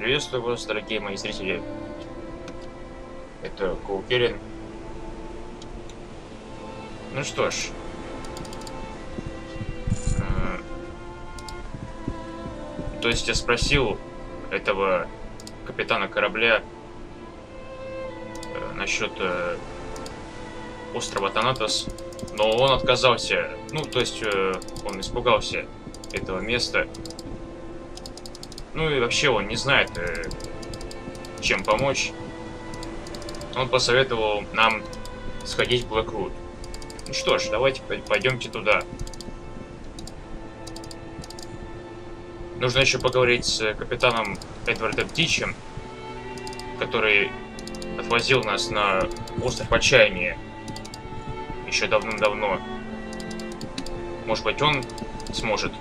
Приветствую вас, дорогие мои зрители. Это Killian. Ну что ж. То есть я спросил этого капитана корабля насчет острова Танатос, но он отказался. Ну, то есть он испугался этого места. Ну и вообще он не знает, чем помочь. Он посоветовал нам сходить в Блэк Рут. Ну что ж, давайте пойдемте туда. Нужно еще поговорить с капитаном Эдвардом Тичем, который отвозил нас на остров Отчаяния еще давным-давно. Может быть, он сможет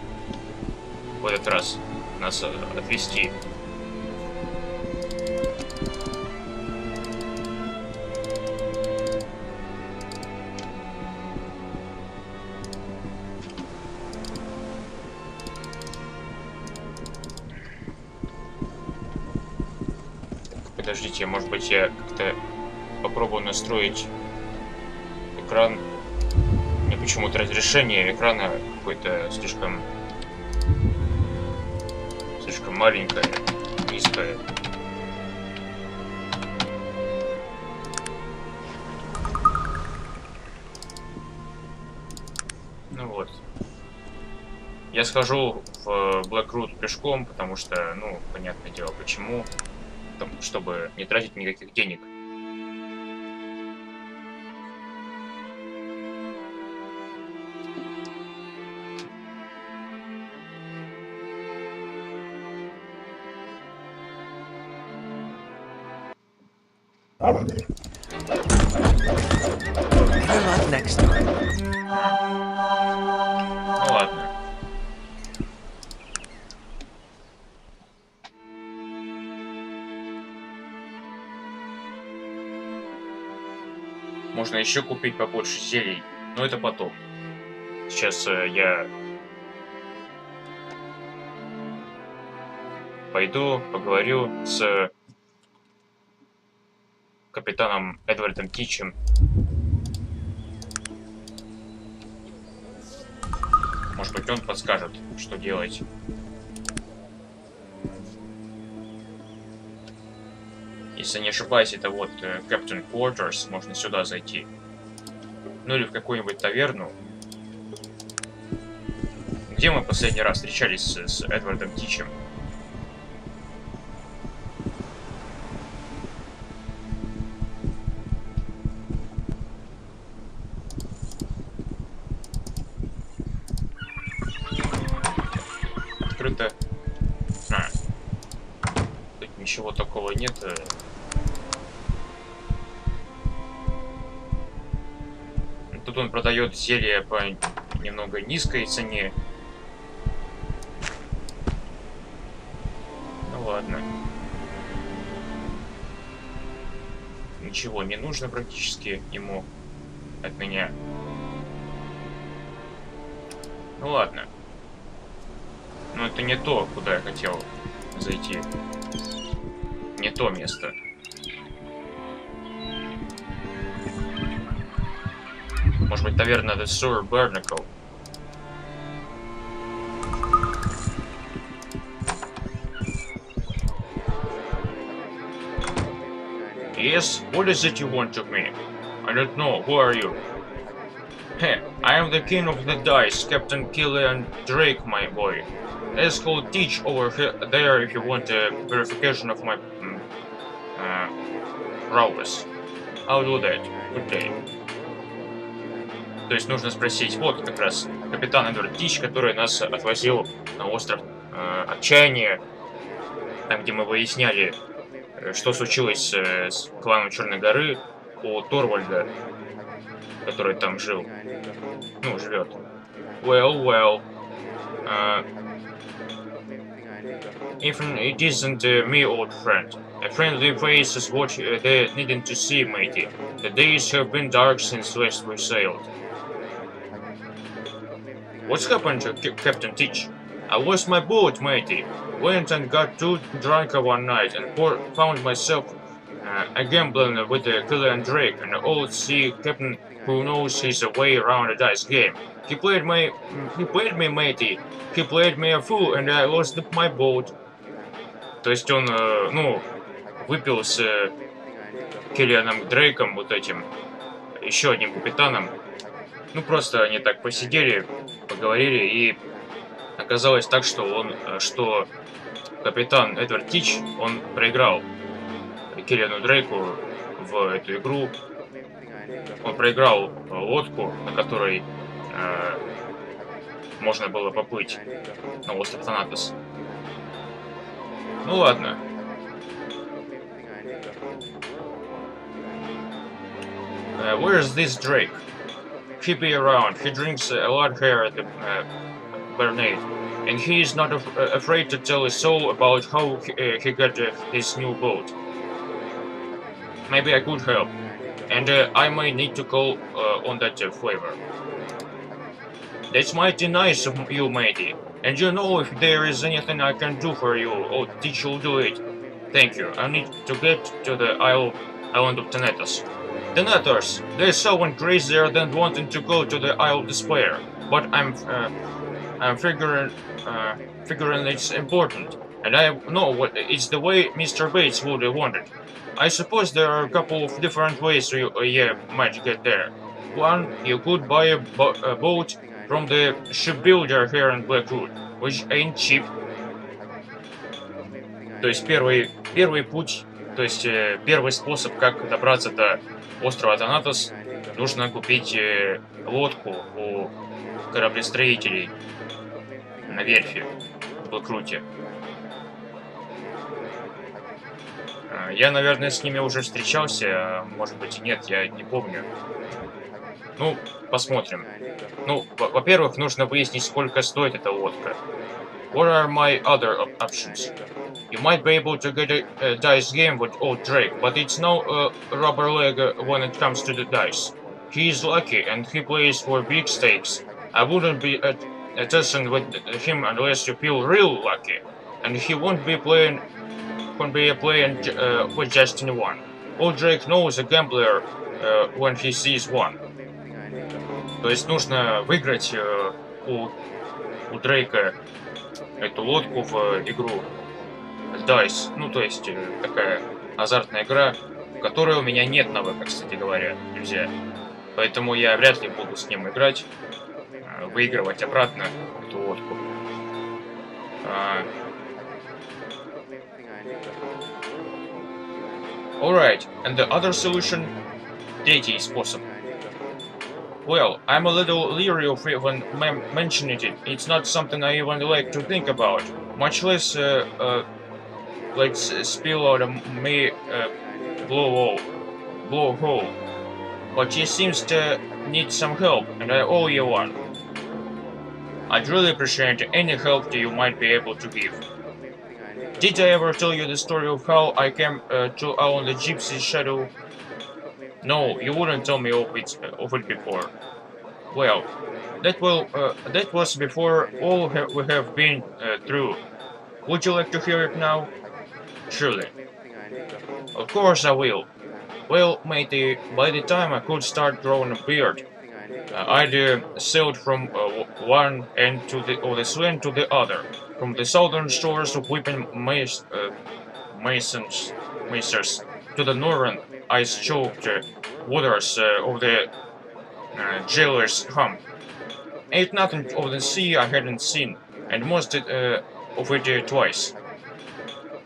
в этот раз нас отвезти. Подождите, может быть, я как-то попробую настроить экран. Мне почему-то разрешение экрана какое-то слишком маленькое, низкое. Ну вот. Я схожу в Блэк Рут пешком, потому что, ну, понятное дело, почему. Чтобы не тратить никаких денег. Ну ладно. Можно еще купить побольше зелий, но это потом. Сейчас я пойду поговорю с капитаном Эдвардом Тичем. Может быть, он подскажет, что делать. Если не ошибаюсь, это вот Captain Quarters, можно сюда зайти. Ну или в какую-нибудь таверну. Где мы последний раз встречались с Эдвардом Тичем? Открыто. Тут ничего такого нет. Тут он продает зелье по немного низкой цене. Ну ладно. Ничего не нужно практически ему от меня. Ну ладно. Но это не то, куда я хотел зайти. Не то место. Может быть, таверна The Sewer Barnacle. Yes, what is it you want of me? I don't know, who are you? Hey, I am the king of the dice, Captain Killian Drake, my boy. Let's call Teach over there if you want a verification of my prowess. I'll do that. Good day. То есть нужно спросить, вот как раз капитан Эдвард Тич, который нас отвозил на остров Отчаяния, там, где мы выясняли, что случилось с кланом Черной горы у Торвальда, который там жил. Ну, живет. Well. Even it isn't me, old friend. A friendly face is what they needed to see, matey. The days have been dark since last we sailed. What's happened to Captain Tich? I lost my boat, matey. Went and got too drunk one night and found myself a gambling with Killian Drake, an old sea captain who knows his way around a dice game. He played me, matey. He played me a fool, and I lost my boat. То есть он, ну, выпил с Киллианом Дрейком, вот этим, еще одним капитаном. Ну, просто они так посидели, поговорили, и оказалось так, что капитан Эдвард Тич, он проиграл Киллиану Дрейку в эту игру. Он проиграл лодку, на которой можно было поплыть на остров Танатос. Ну ладно. Where is this Drake? He be around. He drinks a lot here at the Bernade, and he is not afraid to tell his soul about how he got his new boat. Maybe I could help, and I may need to call on that flavor. That's mighty nice of you, matey. And you know, if there is anything I can do for you, oh, Teach will do it. Thank you. I need to get to the island of Tanatos. Tanatos! There's someone crazier than wanting to go to the Isle of Despair. But I'm figuring it's important. And I know what it's the way Mr. Bates would have wanted. I suppose there are a couple of different ways you might get there. One, you could buy a boat from the shipbuilder here in Блэк Рута, which ain't cheap. То есть первый путь, то есть первый способ, как добраться до острова Танатос, нужно купить лодку у кораблестроителей на верфи в Блэк Руте. Я, наверное, с ними уже встречался, может быть и нет, я не помню. Ну, посмотрим. Ну, во-первых, нужно выяснить, сколько стоит эта лодка. What are my other options? You might be able to get a dice game with old Drake, but it's no rubber leg when it comes to the dice. He is lucky and he plays for big stakes. I wouldn't be testing with him unless you feel real lucky, and he won't be playing with just anyone. Old Drake knows a gambler when he sees one. То есть нужно выиграть у Дрейка эту лодку в игру Dice. Ну, то есть такая азартная игра, в которой у меня нет навыка, кстати говоря, друзья. Поэтому я вряд ли буду с ним играть, выигрывать обратно эту лодку. Alright, and the other solution? Третий способ. Well, I'm a little leery of even mentioning it. It's not something I even like to think about. Much less, let's spill out of me, blow hole. But he seems to need some help, and I owe you one. I'd really appreciate any help that you might be able to give. Did I ever tell you the story of how I came to own the Gypsy Shadow? No, you wouldn't tell me of it before. Well, that was before all we have been through. Would you like to hear it now? Surely. Of course I will. Well, matey, by the time I could start growing a beard, I'd sailed from one end of the Swan to the other, from the southern shores of Whipping Masons to the northern ice-choked waters of the Jailer's Hump. Ain't nothing of the sea I hadn't seen, and most of it twice.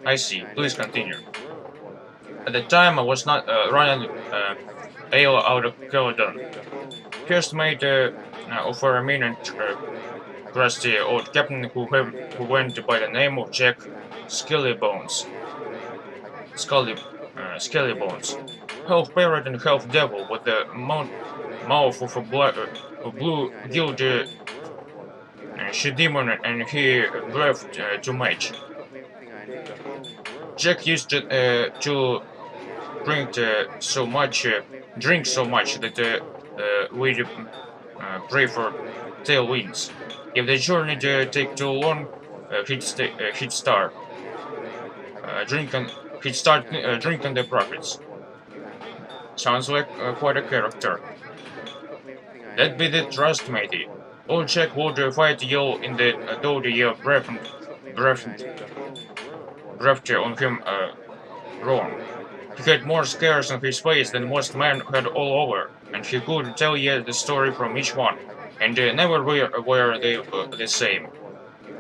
I see. Please continue. At the time, I was not running ale out of Caledon. First mate for a minute, crusty old captain who went by the name of Jack Skellybones. Skellybones. Half parrot and half devil, with the mouth of a blue-gilled she-demon, and he left to match. Jack used to drink so much that we'd pray for tailwinds. If the journey take too long, he'd start drinking the profits. Sounds like quite a character. That be the trust, matey. Old Jack would fight yell in the dodgy breathed on him wrong. He had more scars on his face than most men had all over, and he could tell you the story from each one, and never were they the same.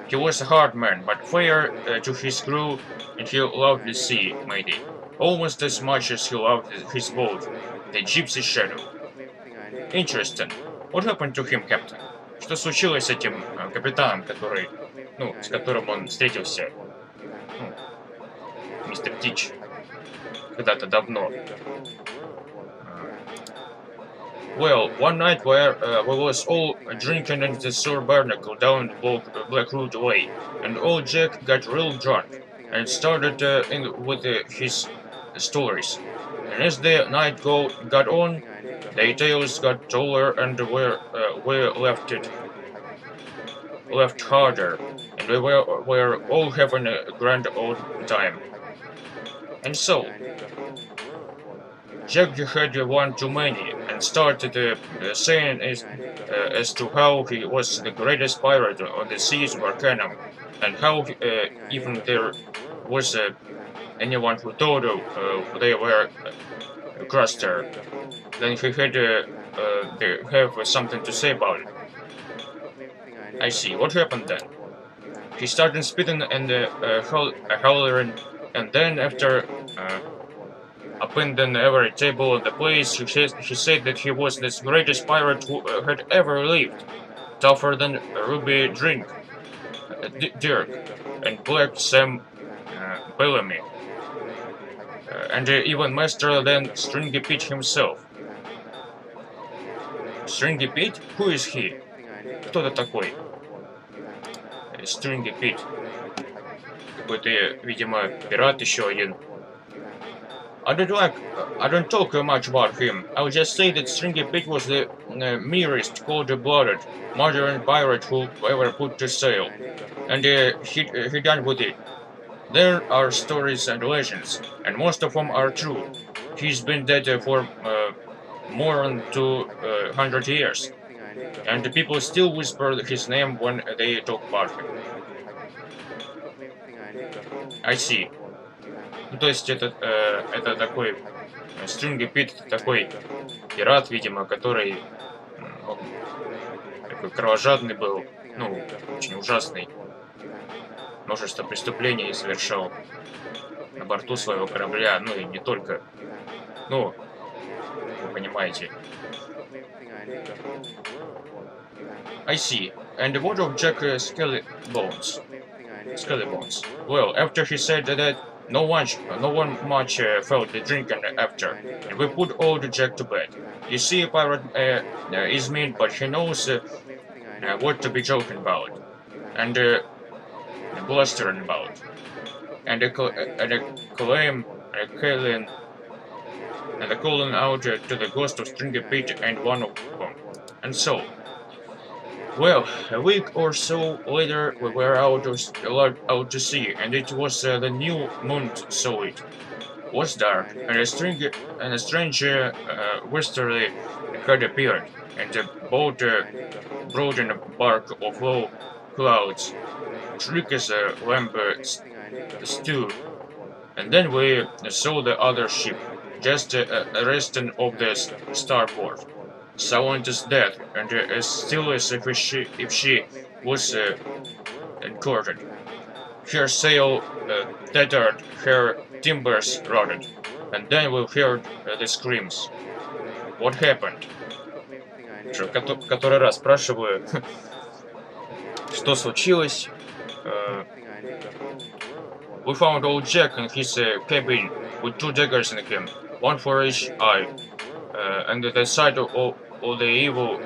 He was a hard man, but fair to his crew, and he loved the sea, matey, almost as much as he loved his boat, the Gypsy Shadow. Interesting. What happened to him, Captain? Что случилось с этим капитаном, который, с которым он встретился, мистер Тич, когда-то давно? Well, one night where we was all drinking in the Sur Barnacle down the Black Ruta way, and old Jack got real drunk, and started with his stories. And as the night got on, the tales got taller, and we left harder, and we were all having a grand old time. And so, Jack had one too many, and started saying as to how he was the greatest pirate on the seas of Arcanum, and how even there was anyone who thought they were a cruster. Then he had to have something to say about it. I see. What happened then? He started spitting and hollering, and then after upending every table on the place, he said that he was the greatest pirate who had ever lived, tougher than Ruby Drink, Dirk, and Black Sam Bellamy, and even master than Stringy Pete himself. Stringy Pete? Who is he? Кто это такой? Stringy Pete. Какой-то, видимо, пират еще один. I don't talk much about him. I'll just say that Stringy Pete was the merest, cold-blooded, modern pirate who ever put to sail, and he done with it. There are stories and legends, and most of them are true. He's been dead for more than 200 years, and the people still whisper his name when they talk about him. I see. Ну, то есть это такой Stringy Pete, такой пират, видимо, который он такой кровожадный был, очень ужасный. Множество преступлений совершал на борту своего корабля, и не только. Вы понимаете. I see. And what of Jack Skellybones? Well, after he said that no one much felt the drinking after, and we put old Jack to bed. You see, a pirate is mean, but he knows what to be joking about, and blustering about, and calling out to the ghost of Stringy Pete and one of them. And so, well, a week or so later, we were out to sea, and it was the new moon, so it was dark, and a strange westerly had appeared, and the boat brought in a bark of low clouds, trick as a lamp stew, and then we saw the other ship, just resting off the starboard, silent as death, and as still as if she was anchored. Her sail tattered, her timbers rotted, and then we heard the screams. What happened? Который раз спрашиваю, что случилось. We found old Jack in his cabin with 2 daggers in him, one for each eye, and the side of the evil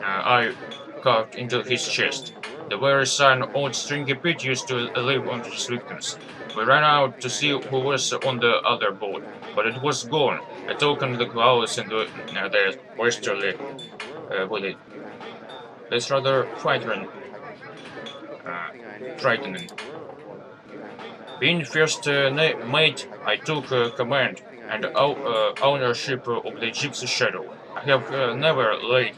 eye carved into his chest. The very sign old Stringy Pete used to leave on his victims. We ran out to see who was on the other boat, but it was gone, a token of the clouds and the westerly with it. That's rather frightening. frightening. Being first mate, I took command and ownership of the Gypsy Shadow. I have never laid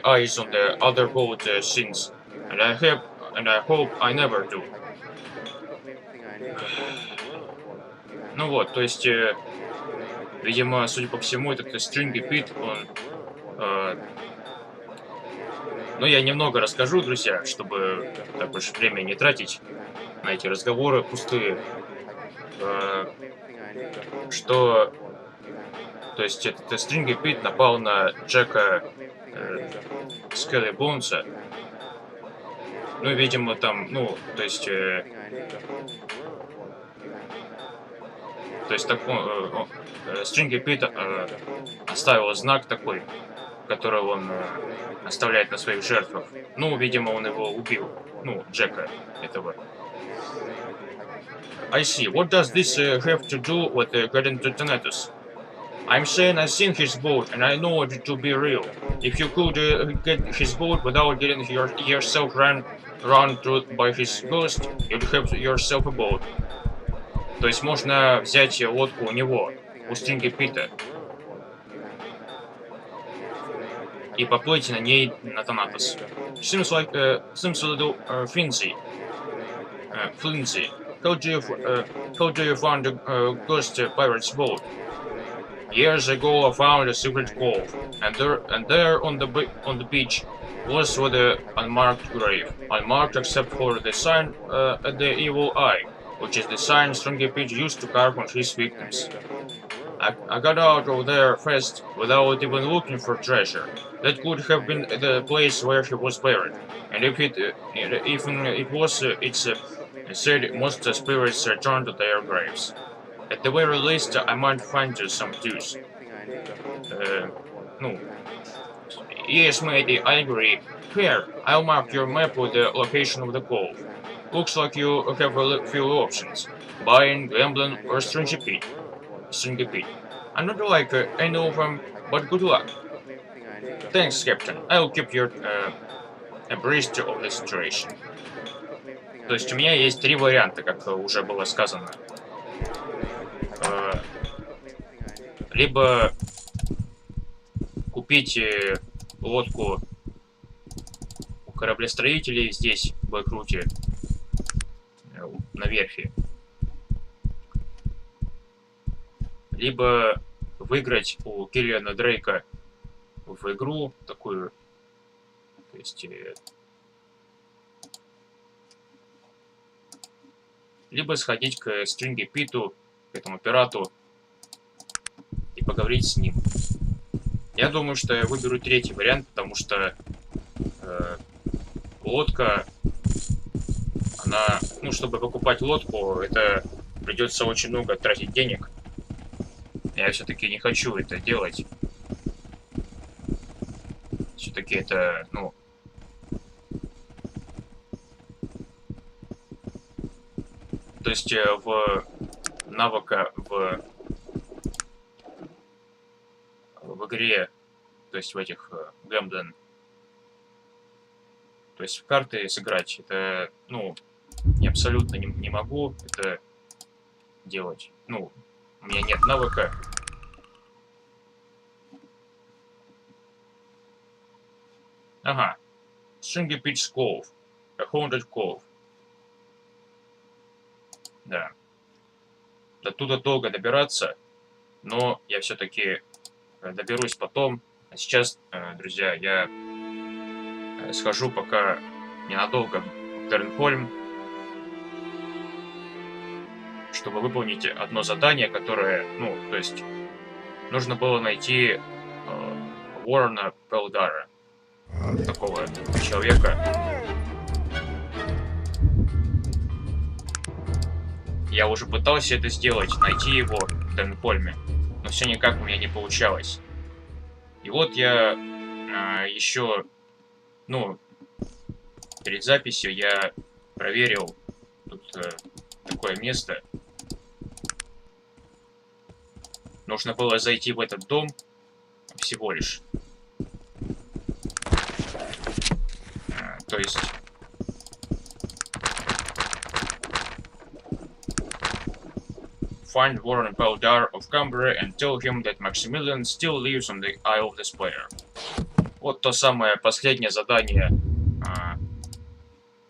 eyes on the other boat since, and I hope I never do. Ну вот, то есть, видимо, судя по всему, этот Stringy Pete, он... Ну, я немного расскажу, друзья, чтобы так уж время не тратить на эти разговоры пустые. Что... То есть, этот Stringy Pete напал на Джека Скеллибонса. Ну, видимо, там, ну, то есть... так Stringy Pete оставил знак такой, который он оставляет на своих жертвах. Ну, видимо, он его убил. Ну, Джека этого. I see. What does this have to do with getting to Tanatos? I'm saying I've seen his boat, and I know it to be real. If you could get his boat without getting yourself run through by his ghost, you'd have yourself a boat. То есть можно взять лодку у него, у Stringy Pete, и поплыть на ней на Танатос. Seems a little flimsy. How do you find a ghost pirate's boat? Years ago, I found a secret cove, and there on the beach was the unmarked grave, unmarked except for the sign at the evil eye, which is the sign Stringy Pete used to carve on his victims. I got out of there fast without even looking for treasure. That could have been the place where he was buried, and if it was, it's said most spirits return to their graves. At the very least, I might find some clues. No. Yes, matey, I agree. Here, I'll mark your map with the location of the cove. Looks like you have a few options: buying, gambling, or Stringy Pete. I'm not like any of them, but good luck. Thanks, Captain. I'll keep you abreast of the situation. То есть у меня есть три варианта, как уже было сказано. Либо купить лодку у кораблестроителей здесь, в Блэк Руте, на верфи. Либо выиграть у Киллиана Дрейка в игру такую, то есть, либо сходить к Stringy Питу, к этому пирату, и поговорить с ним. Я думаю, что я выберу третий вариант, потому что лодка, она, ну, чтобы покупать лодку, это придется очень много тратить денег. Я все-таки не хочу это делать. Все-таки это, ну... То есть в навыка в игре, то есть в этих гэмблин, то есть в карты сыграть, это, ну, я абсолютно не могу это делать. Ну, у меня нет навыка. Ага. Stringy Pete's Cove. A Haunted Cove. Да. Оттуда долго добираться, но я все-таки доберусь потом. А сейчас, друзья, я схожу пока ненадолго в Тернхольм, чтобы выполнить одно задание, которое, ну, то есть, нужно было найти Уоррена Пэл'Дара, такого человека. Я уже пытался это сделать, найти его в Тернхольме, но все никак у меня не получалось. И вот я еще, ну, перед записью я проверил тут такое место. Нужно было зайти в этот дом всего лишь. То есть find Uorrena Pэл'Dar of Cumbria and tell him that Maximilian still lives on the Isle of Despair. Вот то самое последнее задание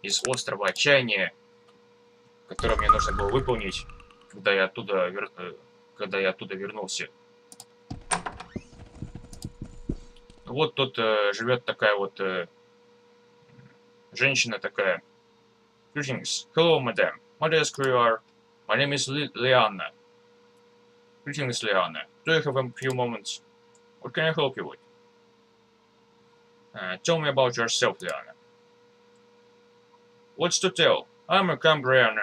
из острова Отчаяния, которое мне нужно было выполнить, когда я оттуда вернулся. Вот тут живет такая вот женщина такая. Greetings. Hello, madam. What ask you are? My name is Lianna. Greetings, Lianna. Do you have a few moments? What can I help you with? Tell me about yourself, Lianna. What's to tell? I'm a Cumbrian.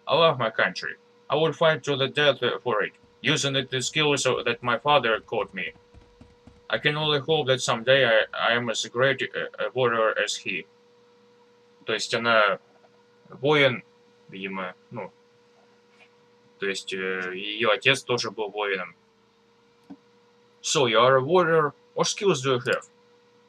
I love my country. I would fight to the death for it, using the skills that my father taught me. I can only hope that someday I am as great a warrior as he. То есть она воин, видимо, ну, то есть ее отец тоже был воином. So you are a warrior? What skills do you have?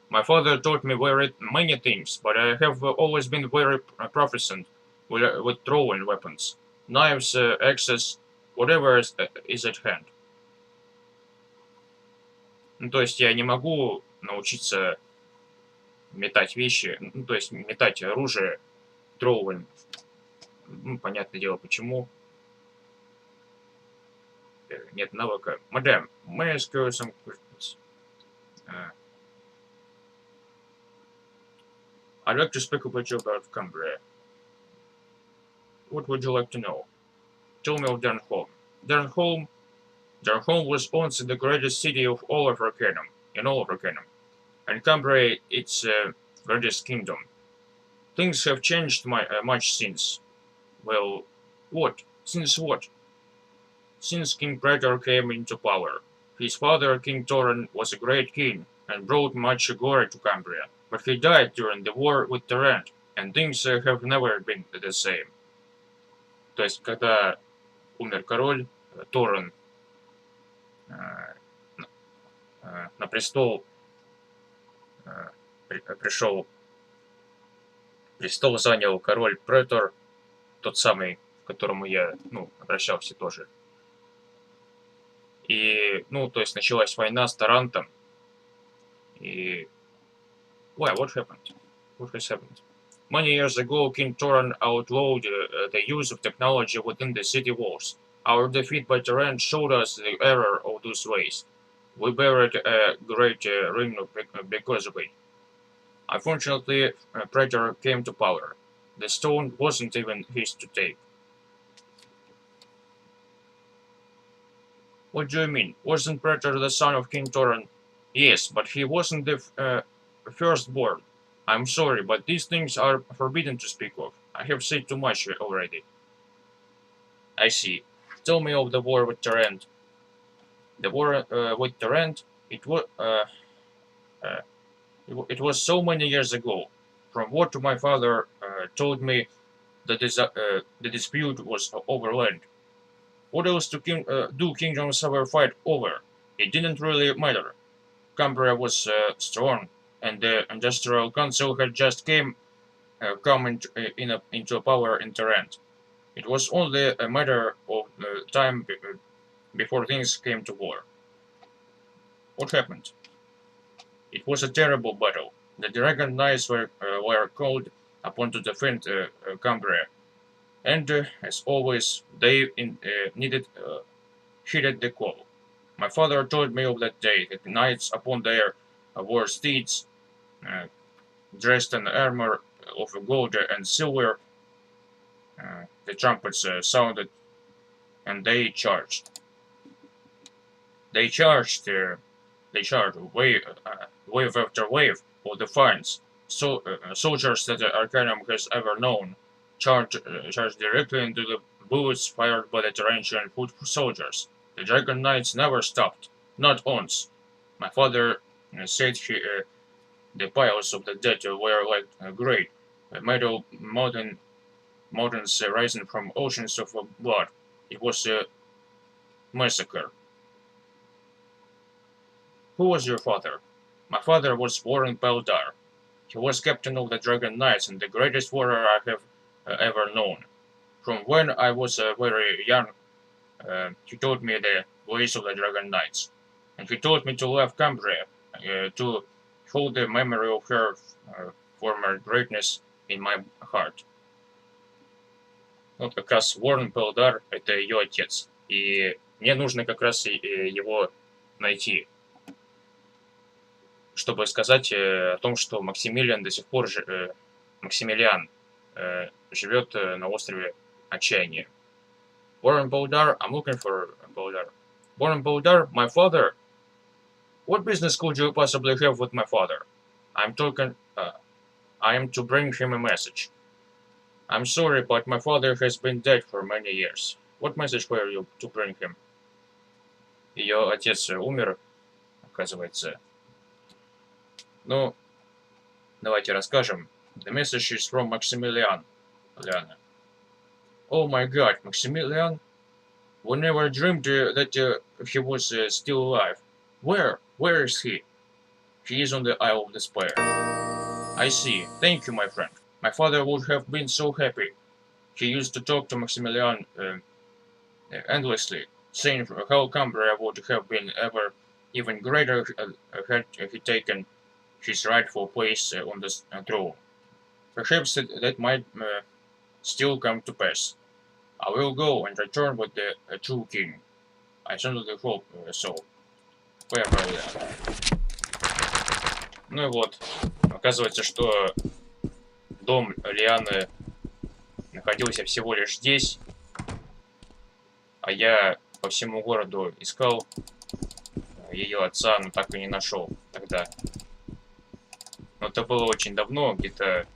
My father taught me very many things, but I have always been very proficient with throwing weapons, knives, axes, whatever is at hand. Ну, то есть я не могу научиться метать вещи, ну, то есть метать оружие троувом. Ну, понятное дело, почему. Нет навыка. Madam, may I ask you some questions? I'd like to speak with you about Cumbria. What would you like to know? Tell me of Darnholm. Darnholm was once the greatest city of all of Arcanum, and Cumbria its greatest kingdom. Things have changed much since. Well, what? Since what? Since King Praetor came into power. His father, King Toran, was a great king and brought much glory to Cumbria, but he died during the war with Tarant, and things have never been the same. То есть, когда умер король, Торан на престол престол занял король Претор, тот самый, к которому я, обращался тоже. И, то есть началась война с Тарантом. И... Why? What happened? What has happened? Many years ago, King Toran outlawed the use of technology within the city walls. Our defeat by Tarant showed us the error of those ways. We buried a great ring because of it. Unfortunately, Praetor came to power. The stone wasn't even his to take. What do you mean? Wasn't Praetor the son of King Toran? Yes, but he wasn't the firstborn. I'm sorry, but these things are forbidden to speak of. I have said too much already. I see. Tell me of the war with Tarant. The war with Tarant, it was so many years ago. From what my father told me, the dispute was over land. What else do kingdoms ever fight over? It didn't really matter. Cumbria was strong, and the Industrial Council had just come into power in Tarant. It was only a matter of time before things came to war. What happened? It was a terrible battle. The Dragon Knights were called upon to defend Cumbria, and as always, they heeded the call. My father told me of that day that the knights upon their war steeds, dressed in armor of gold and silver, the trumpets sounded, and they charged. They charged wave after wave of defiance. Soldiers that Arcanum has ever known charged directly into the bullets fired by the Tarantian foot soldiers. The Dragon Knights never stopped, not once. My father said the piles of the dead were like great metal mountains rising from oceans of blood. It was a massacre. Who was your father? My father was Uorrena Pэл'Dar. He was captain of the Dragon Knights and the greatest warrior I have ever known. From when I was very young, he taught me the ways of the Dragon Knights. And he taught me to love Cambria, to hold the memory of her former greatness in my heart. Вот как раз Уоррен Пэл'Дар — это ее отец. И мне нужно как раз его найти, чтобы сказать о том, что Максимилиан до сих пор Максимилиан живет на острове Отчаяния. Уоррен Пэл'Дар, I'm looking for Пэл'Дар. Уоррен Пэл'Дар, my father. What business could you possibly have with my father? I'm talking. I am to bring him a message. I'm sorry, but my father has been dead for many years. What message were you to bring him? Ее отец умер, оказывается. Ну, давайте расскажем. The message is from Maximilian, Lianna. Oh my God, Maximilian? We never dreamed that he was still alive. Where? Where is he? He is on the Isle of Despair. I see. Thank you, my friend. My father would have been so happy. He used to talk to Maximilian endlessly, saying how Cambria would have been even greater had he taken his rightful place on the throne. Perhaps that might still come to pass. I will go and return with the true king. I certainly hope so. Ну и вот, оказывается, что дом Лианны находился всего лишь здесь, а я по всему городу искал ее отца, но так и не нашел тогда. Но это было очень давно, где-то...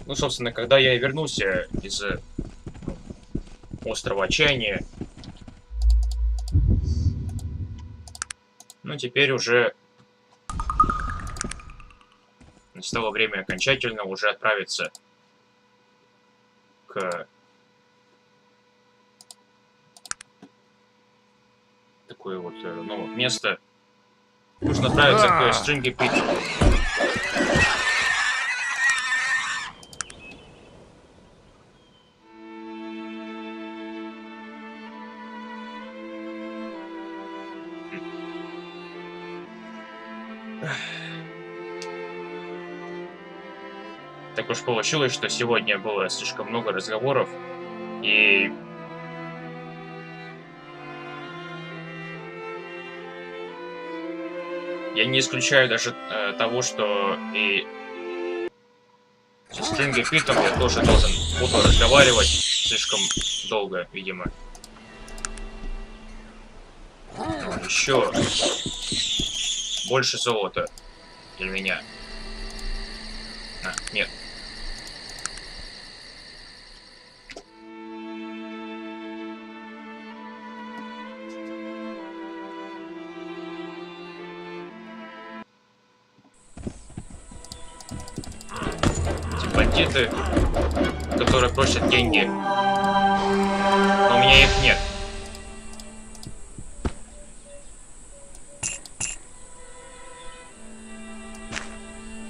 Ну, собственно, когда я вернулся из острова Отчаяния, ну, теперь уже настало время окончательно уже отправиться к такое вот место. Нужно отправиться к Stringy Pete. Так уж получилось, что сегодня было слишком много разговоров, и я не исключаю даже того, что и со Stringy Питом я тоже буду разговаривать слишком долго, видимо. Еще больше золота для меня. Нет. Эти бандиты, которые просят деньги, но у меня их нет.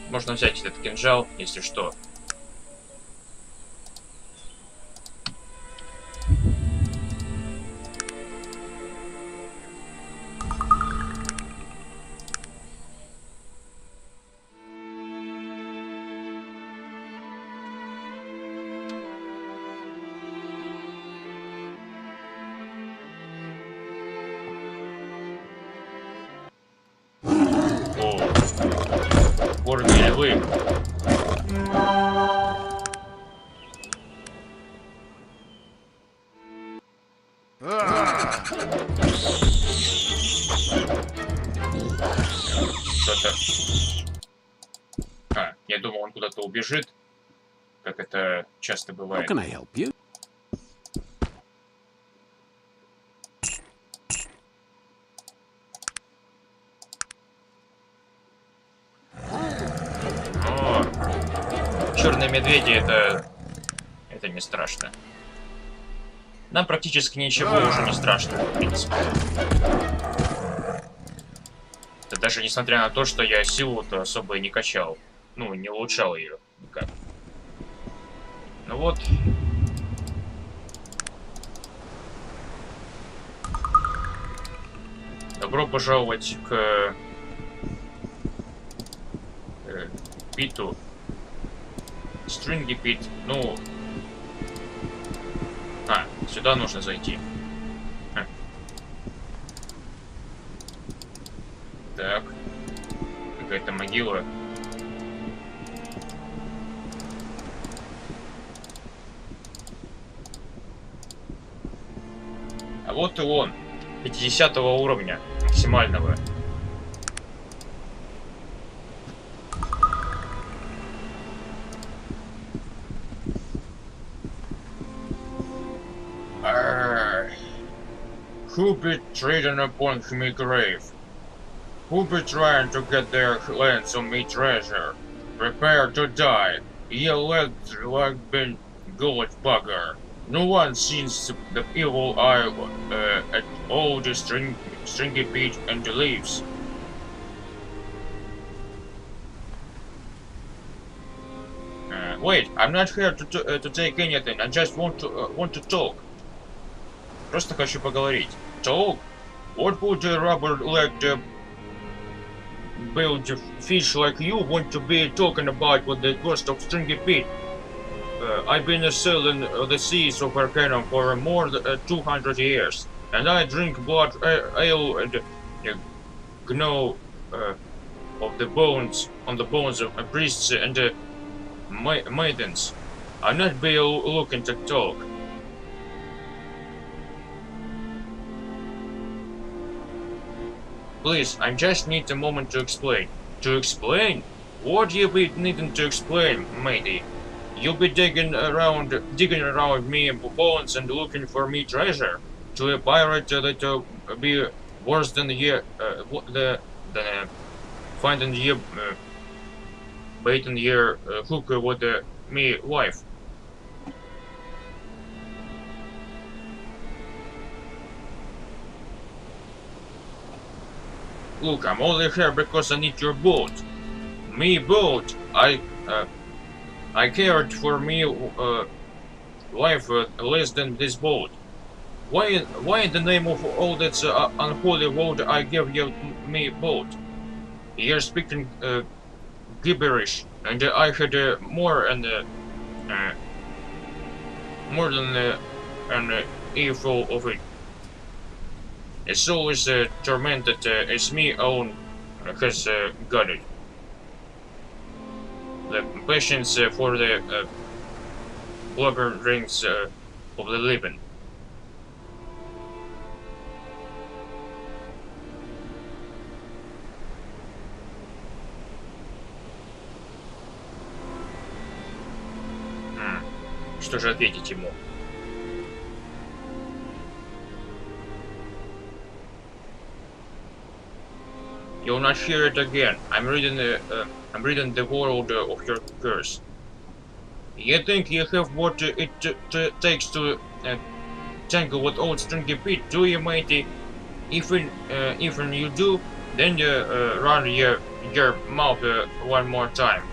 Можно взять этот кинжал, если что. Горные львы. Что-то... я думал, он куда-то убежит, как это часто бывает. Черные медведи это не страшно. Нам практически ничего уже не страшно, в принципе. Это даже несмотря на то, что я силу-то особо и не качал. Ну, не улучшал ее никак. Ну вот. Добро пожаловать к Питу. Stringy Pete. Ну... сюда нужно зайти. Так. Какая-то могила. А вот и он. 50 уровня. Максимального. Who be treading upon me grave? Who be trying to get their hands on me treasure? Prepare to die, ye legs like been gold bugger. No one sees the evil eye at all the Stringy Pete and the leaves. Wait, I'm not here to take anything. I just want to talk. Просто хочу поговорить. Talk? What would a rubber-legged build fish like you want to be talking about with the ghost of Stringy Pete? I've been sailing the seas of Arcanum for more than 200 years, and I drink blood ale and gnaw of the bones on the bones of priests and maidens. I'm not be looking to talk. Please, I just need a moment to explain. To explain? What you be needing to explain, matey? You be digging around me bones and looking for me treasure. To a pirate that be worse than finding ye baiting your hook with me wife. Look, I'm only here because I need your boat. Me boat. I cared for me life less than this boat. Why in the name of all that's unholy word I give you me boat? You're speaking gibberish, and I had more than an earful of it. It's always tormented as me own has got it. The patience for the blubber rings of the living. Что же ответить ему? You'll not hear it again. I'm reading the world of your curse. You think you have what it takes to tangle with old Stringy Pete, do you, matey? If you do, then you run your mouth one more time.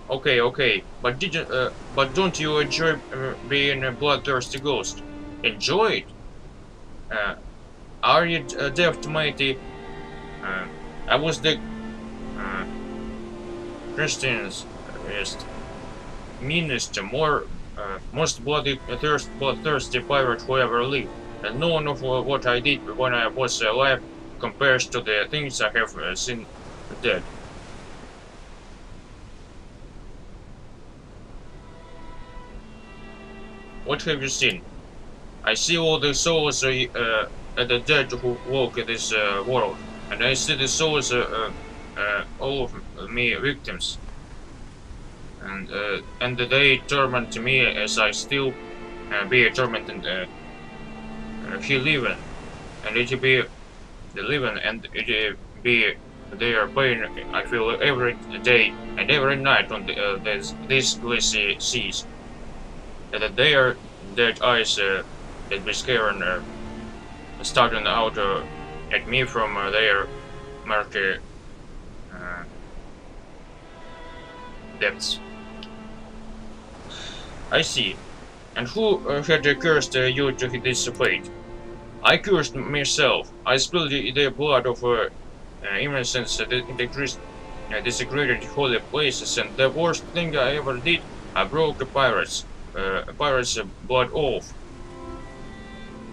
Okay, but don't you enjoy being a bloodthirsty ghost? Enjoy it? Are you deaf, matey? I was the Christian's meanest, most bloodthirsty pirate who ever lived, and none of what I did when I was alive compares to the things I have seen dead. What have you seen? I see all the souls at the dead who walk this world, and I see the souls all of me victims, and they torment me as I still be tormented. He living, and it be the living, and it be their pain I feel every day and every night on these glassy seas. That their dead eyes that be scaring starting out at me from their murky depths. I see. And who had cursed you to this fate? I cursed myself. I spilled the blood of innocents in the desecrated holy places, and the worst thing I ever did, I broke a pirate's blood oath.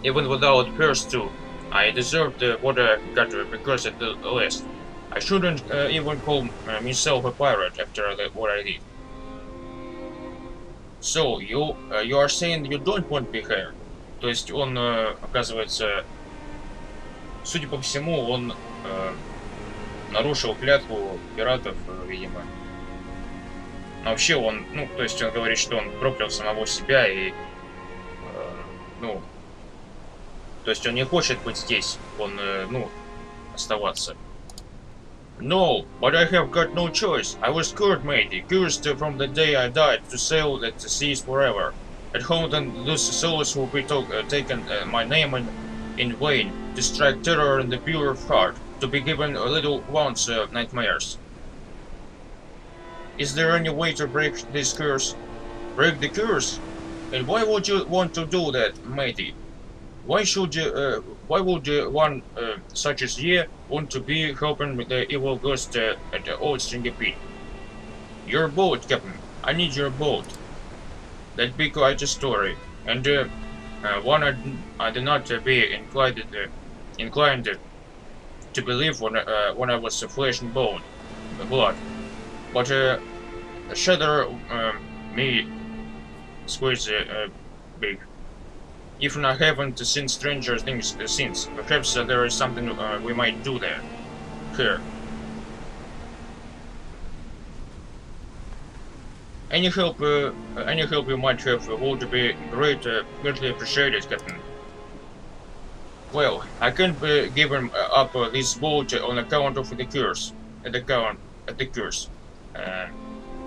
Even without curse too, I deserved what I got because at the last. I shouldn't even call myself a pirate after what I did. So, you are saying you don't want to be here? То есть он, оказывается, судя по всему, он нарушил клятву пиратов, видимо. Но вообще он, ну, то есть он говорит, что он проклял самого себя и, ну, то есть он не хочет быть здесь, он, ну, оставаться. No, but I have got no choice. I was cursed, matey, cursed from the day I died to sail at the seas forever. At home then those souls who be taken my name in vain, to strike terror in the pure heart, to be given a little once nightmares. Is there any way to break this curse? Break the curse? And why would you want to do that, matey? Why should you, why would one such as you want to be helping the evil ghost at the old Stringy Pete? Your boat, Captain. I need your boat. That'd be quite a story, and one I did not be inclined to believe when I was flesh and bone, blood. But shudder me squeeze big. Even I haven't seen stranger things since. Perhaps there is something we might do there. Here. Any help you might have would be greatly appreciated, Captain. Well, I can't give him up this boat on account of the curse. At the curse.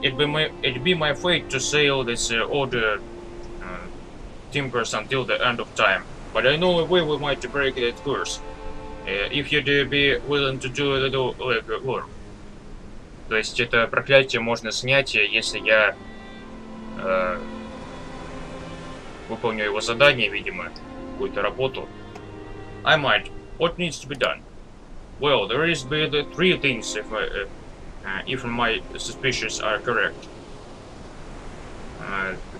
It'd be my fate to sail this old timbers until the end of time. But I know a way we might break that curse. If you'd be willing to do a little work. То есть это проклятие можно снять, если я выполню его задание, видимо, какую-то работу. I might. What needs to be done? Well, there is the three things if my suspicions are correct.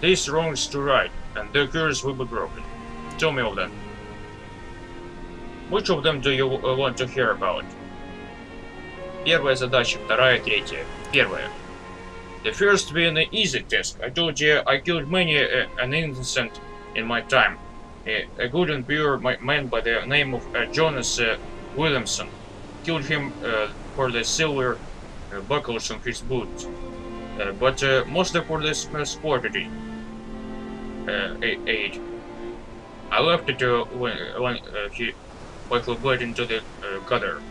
This wrongs to right, and the curse will be broken. Tell me of them. Which of them do you want to hear about? Первая задача, вторая, третья. Первая. The first being an easy task. I told you I killed many an innocent in my time. A good and pure man by the name of Jonas Willhalmson. Killed him for the silver buckles on his boots. But mostly for the sporty aid. I left it when he bled into the gutter.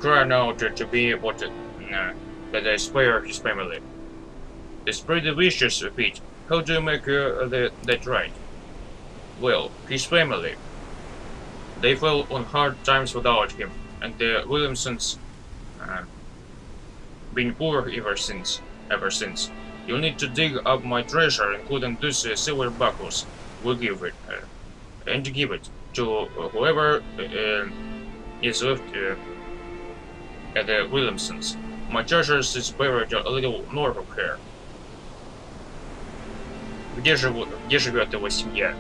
Crying out to be what that I spare his family. It's pretty vicious, Pete. How do you make that right? Well, his family. They fell on hard times without him, and the Williamsons been poor ever since. You need to dig up my treasure, including these silver buckles. We'll give it, and give it to whoever is left at the Williamsons. My treasure is buried a little north of here. Где живет его семья?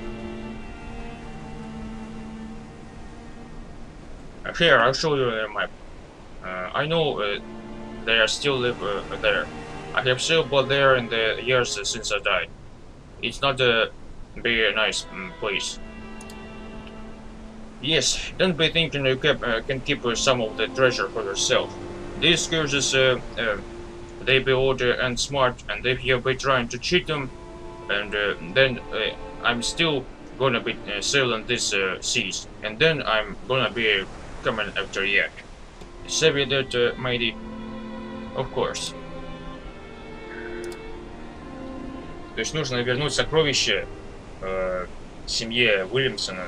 Here, I'll show you a map. I know they are still live there. I have sailed there in the years since I died. It's not a very nice place. Yes, don't be thinking you can keep some of the treasure for yourself. These scourges, they be old and smart, and if you be trying to cheat them, and then I'm still gonna be sailing these seas, and then I'm gonna be coming after you. Savvy that, matey? Of course. То есть нужно вернуть сокровища семье Уильямсона.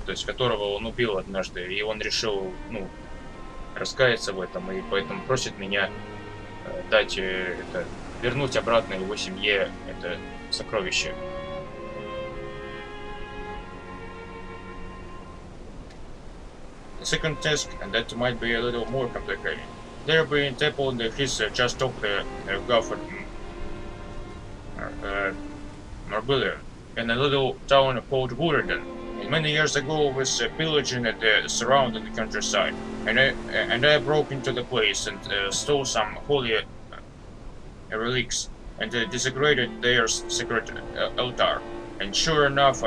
то есть которого он убил однажды, и он решил, ну, раскаяться в этом, и поэтому просит меня дать это, вернуть обратно его семье это сокровище. The second task, and that might be a little more complicated. There being temple in the hills just off the Gulf of Marbella, in a little town called Woerden. Many years ago, I was pillaging the surrounding countryside, and I broke into the place and stole some holy relics and desecrated their sacred altar. And sure enough,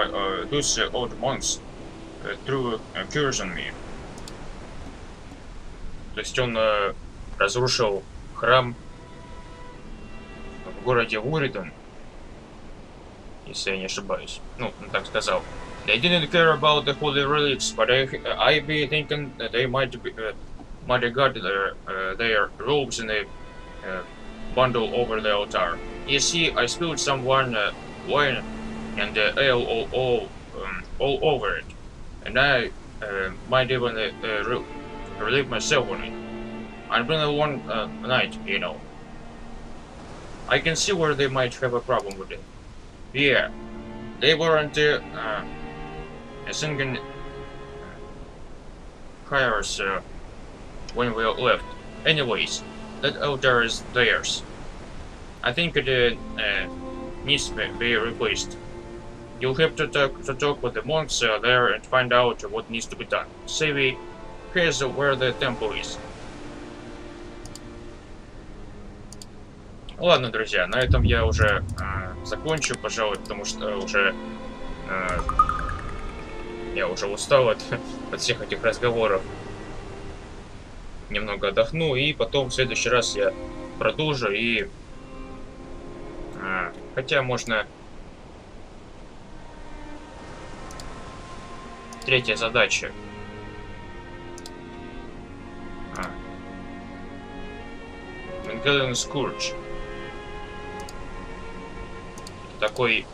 those old monks threw a curse on me. То есть он разрушил храм в городе Уоррен, если я не ошибаюсь. Ну, он так сказал. They didn't care about the holy relics, but I be thinking that they might have got their robes in a bundle over the altar. You see, I spilled some wine and ale all over it, and I might even relieve myself on it. I've been a long night, you know. I can see where they might have a problem with it. Yeah, they weren't singing choirs when we left. Anyways, that altar is theirs. I think it needs to be replaced. You'll have to talk with the monks there and find out what needs to be done. Savvy, here's where the temple is. Ладно, друзья, на этом я уже закончу, пожалуй, потому что уже я уже устал от всех этих разговоров. Немного отдохну, и потом в следующий раз я продолжу. И хотя можно третья задача. Bangellian Scourge. Такой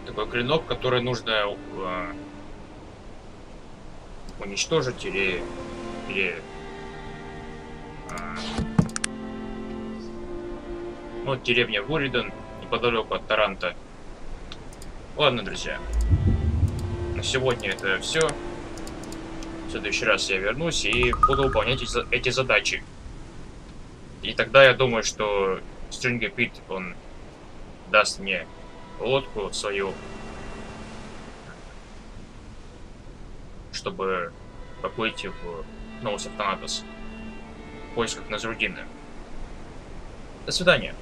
такой клинок, который нужно уничтожить или вот деревня Уоррен неподалеку от Таранта. Ладно, друзья, на сегодня это все. В следующий раз я вернусь и буду выполнять эти задачи. И тогда я думаю, что Stringy Pete, он даст мне лодку свою, чтобы поплыть в остров Танатос в поисках Назрудина. До свидания.